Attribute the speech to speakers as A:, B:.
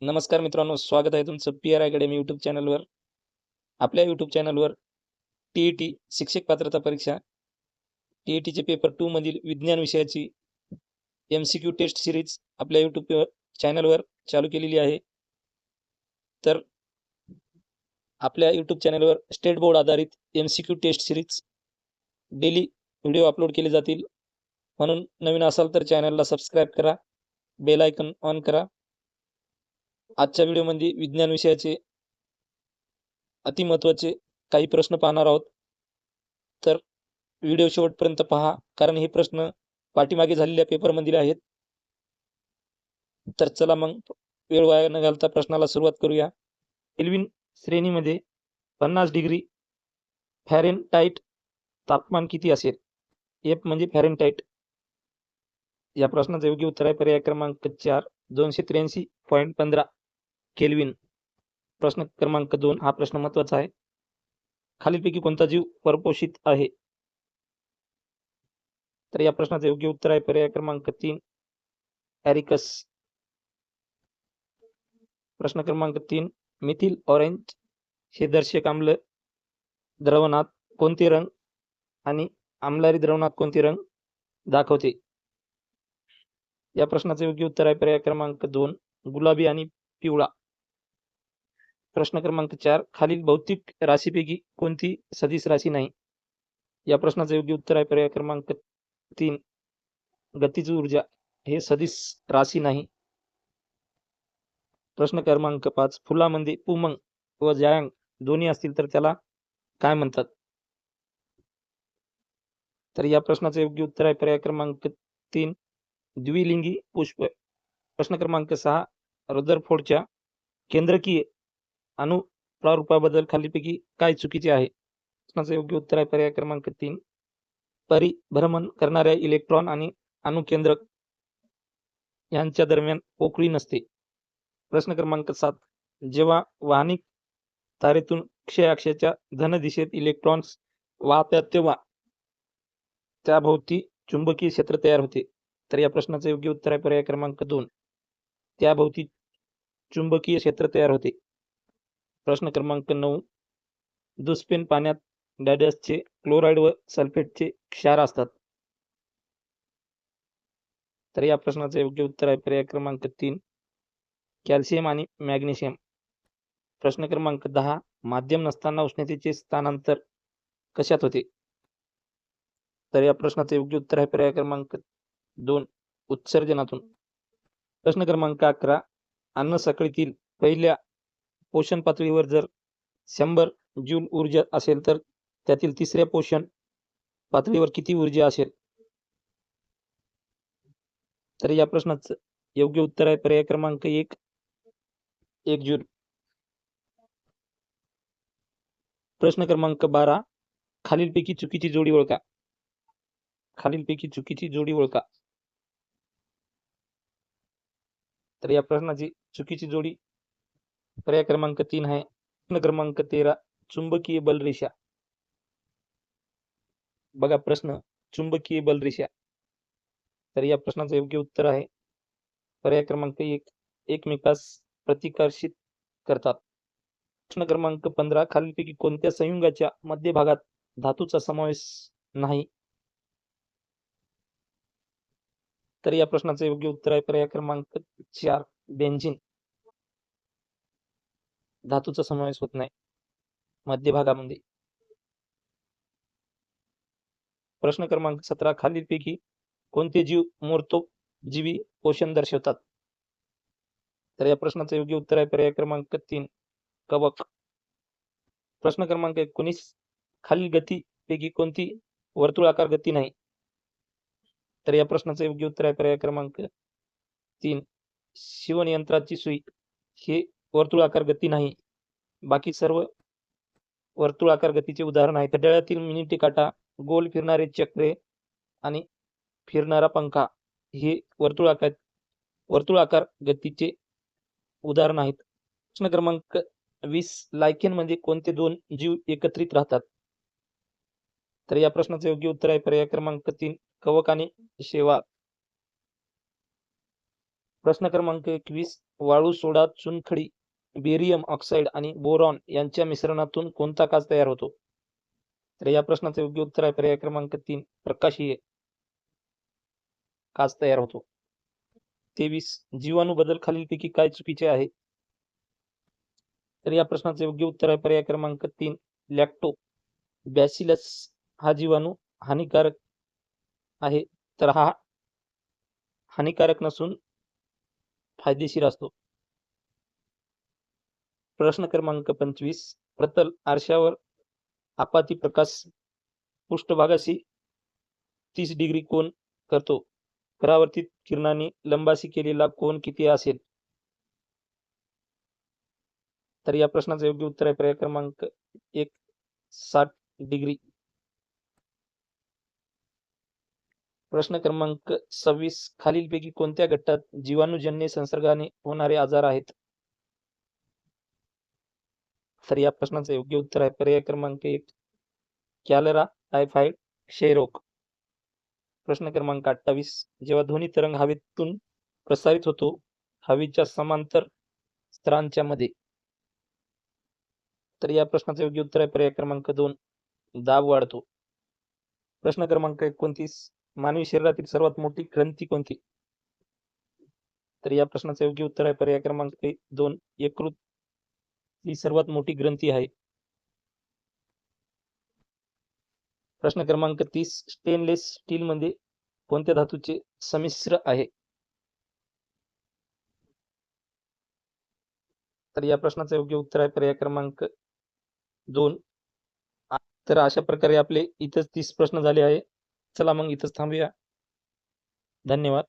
A: नमस्कार मित्रांनो, स्वागत आहे तुमचं पी.आर. अकॅडमी यूट्यूब चॅनलवर. आपल्या यूट्यूब चॅनलवर टी-ई-टी शिक्षक पात्रता परीक्षा टी-ई-टीचे पेपर 2 मधील विज्ञान विषयाची एम-सी-क्यू टेस्ट सीरीज आपल्या यूट्यूब चॅनलवर चालू केलेली आहे. तर आपल्या यूट्यूब चॅनलवर स्टेट बोर्ड आधारित MCQ test series daily video upload केले जातील. म्हणून नवीन असाल तर चॅनलला सबस्क्राईब करा, बेल आयकॉन ऑन करा. आजच्या व्हिडिओमध्ये विज्ञान विषयाचे अतिमहत्त्वाचे काही प्रश्न पाहणार आहोत. तर व्हिडिओ शेवटपर्यंत पहा, कारण हे प्रश्न पाठीमागे झालेल्या पेपरमधील आहेत. तर चला मग वेळ वाया न घालता प्रश्नाला सुरुवात करूया. केल्विन श्रेणीमध्ये 50 डिग्री फॅरेनहाइट तापमान किती असेल? एफ म्हणजे फॅरेनहाइट. या प्रश्नाचं योग्य उत्तर आहे पर्याय क्रमांक 4 283.15 केल्विन. प्रश्न क्रमांक 2 हा प्रश्न महत्त्वाचा आहे. खालीलपैकी कोणता जीव परपोषित आहे? तर या प्रश्नाचं योग्य उत्तर आहे पर्याय क्रमांक 3 ॲरिकस. प्रश्न क्रमांक 3 मिथिल ऑरेंज हे दर्शक आम्ल द्रवणात कोणते रंग आणि आम्लारी द्रवणात कोणते रंग दाखवते? या प्रश्नाचं योग्य उत्तर आहे पर्याय क्रमांक 2 गुलाबी आणि पिवळा. प्रश्न क्रमांक 4 खालील भौतिक राशीपैकी कोणती सदिश राशी नाही? या प्रश्नाचं योग्य उत्तर आहे पर्याय क्रमांक 3 गतिज ऊर्जा हे सदिश राशी नाही. प्रश्न क्रमांक 5 फुलामध्ये पुमंग व जायांग दोन्ही असतील तर त्याला काय म्हणतात? तर या प्रश्नाचं योग्य उत्तर आहे पर्याय क्रमांक 3 द्विलिंगी पुष्प. प्रश्न क्रमांक 6 रदरफोर्डच्या केंद्रकीय अणु प्रारूपाबद्दल खालीलपैकी काय चुकीचे आहे? प्रश्नाचं योग्य उत्तर आहे पर्याय क्रमांक 3 परिभ्रमण करणाऱ्या इलेक्ट्रॉन आणि अणुकेंद्रक यांच्या दरम्यान पोकळी नसते. प्रश्न क्रमांक 7 जेव्हा वाहनिक तारेतून क्ष अक्षाच्या धन दिशेत इलेक्ट्रॉन्स वाहतात तेव्हा त्याभोवती चुंबकीय क्षेत्र तयार होते. तर या प्रश्नाचं योग्य उत्तर आहे पर्याय क्रमांक 2 त्याभोवती चुंबकीय क्षेत्र तयार होते. प्रश्न क्रमांक 9 दुष्पेन पाण्यात डॅडसचे क्लोराईड व सल्फेटचे क्षार असतात. तर या प्रश्नाचं योग्य उत्तर आहे पर्याय क्रमांक 3 कॅल्शियम आणि मॅग्नेशियम. प्रश्न क्रमांक 10 माध्यम नसताना उष्णतेचे स्थानांतर कशात होते? तर या प्रश्नाचं योग्य उत्तर आहे पर्याय क्रमांक 2 उत्सर्जनातून. प्रश्न क्रमांक 11 अन्न साखळीतील पहिल्या पोषण पातळीवर जर 100 जूल ऊर्जा असेल तर त्यातील तिसऱ्या पोषण पातळीवर किती ऊर्जा असेल? तर या प्रश्नाचं योग्य उत्तर आहे पर्याय क्रमांक 1 जूल. प्रश्न क्रमांक 12 खालीलपैकी चुकीची जोडी ओळखा. खालीलपैकी चुकीची जोडी ओळखा. तर या प्रश्नाची चुकीची जोडी पर्याय क्रमांक 3 आहे. प्रश्न क्रमांक 13 चुंबकीय बलरेषा. बघा प्रश्न चुंबकीय बलरेषा. तर या प्रश्नाचं योग्य उत्तर आहे पर्याय क्रमांक 1 एकमेकास प्रतिकर्षित करतात. प्रश्न क्रमांक 15 खालीलपैकी कोणत्या संयुगाच्या मध्यभागात धातूचा समावेश नाही? तर या प्रश्नाचं योग्य उत्तर आहे पर्याय क्रमांक 4 बेन्झीन. धातूचा समावेश होत नाही मध्यभागामध्ये. प्रश्न क्रमांक 17 खालीलपैकी कोणते जीव मूर्तोपजीवी पोषण दर्शवतात? तर या प्रश्नाचं योग्य उत्तर आहे पर्याय क्रमांक 3 कवक. प्रश्न क्रमांक 19 खालील गतीपैकी कोणती वर्तुळाकार गती नाही? तर या प्रश्नाचं योग्य उत्तर आहे पर्याय क्रमांक 3 शिवणयंत्राची सुई हे वर्तुळाकार गती नाही. बाकी सर्व वर्तुळाकार गतीचे उदाहरण आहे. घड्याळातील मिनिटे काटा, गोल फिरणारे चक्रे आणि फिरणारा पंखा हे वर्तुळाकार गतीचे उदाहरण आहेत. प्रश्न क्रमांक 20 लायकेनमध्ये कोणते 2 जीव एकत्रित राहतात? तर या प्रश्नाचं योग्य उत्तर आहे पर्याय क्रमांक 3 कवक आणि शेवाळ. प्रश्न क्रमांक 21 वाळू, सोडा, चुनखडी, बेरियम ऑक्साईड आणि बोरॉन यांच्या मिश्रणातून कोणता काच तयार होतो? तर या प्रश्नाचं योग्य उत्तर आहे पर्याय क्रमांक 3 प्रकाशीय काच तयार होतो. 23 जीवाणू बदल खालीलपैकी काय चुकीचे आहे? तर या प्रश्नाचं योग्य उत्तर आहे पर्याय क्रमांक 3 लॅक्टो बॅसिलस हा जीवाणू हानिकारक आहे, तर हा हानिकारक नसून फायदेशीर असतो. प्रश्न क्रमांक 25 प्रतल आरशावर आपाती प्रकाश पृष्ठभागाशी 30 डिग्री कोन करतो. परावर्तित किरणांनी लंबाशी केलेला कोन किती असेल? तर या प्रश्नाचं योग्य उत्तर आहे पर्याय क्रमांक 1 60 डिग्री. प्रश्न क्रमांक 26 खालीलपैकी कोणत्या गटात जीवाणूजन्य संसर्गाने होणारे आजार आहेत? तर या प्रश्नाचं योग्य उत्तर आहे पर्याय क्रमांक 1 कॅलरा, टायफॉइड, क्षयरोग. प्रश्न क्रमांक 28 जेव्हा ध्वनी तरंग हवेतून प्रसारित होतो हवेच्या समांतर स्तरांच्या मध्ये, तर या प्रश्नाचं योग्य उत्तर आहे पर्याय क्रमांक 2 दाब वाढतो. प्रश्न क्रमांक 29 मानवी शरीरातील सर्वात मोठी ग्रंथी कोणती? तर या प्रश्नाचं योग्य उत्तर आहे पर्याय क्रमांक 2 यकृत ही सर्वात मोठी ग्रंथी आहे. प्रश्न क्रमांक 30 स्टेनलेस स्टील मध्ये कोणत्या धातूचे संमिश्र आहे? तर या प्रश्नाचं योग्य उत्तर आहे पर्याय क्रमांक 2. तर अशा प्रकारे आपले इथंच 30 प्रश्न झाले आहे. चला मग इथंच थांबूया. धन्यवाद.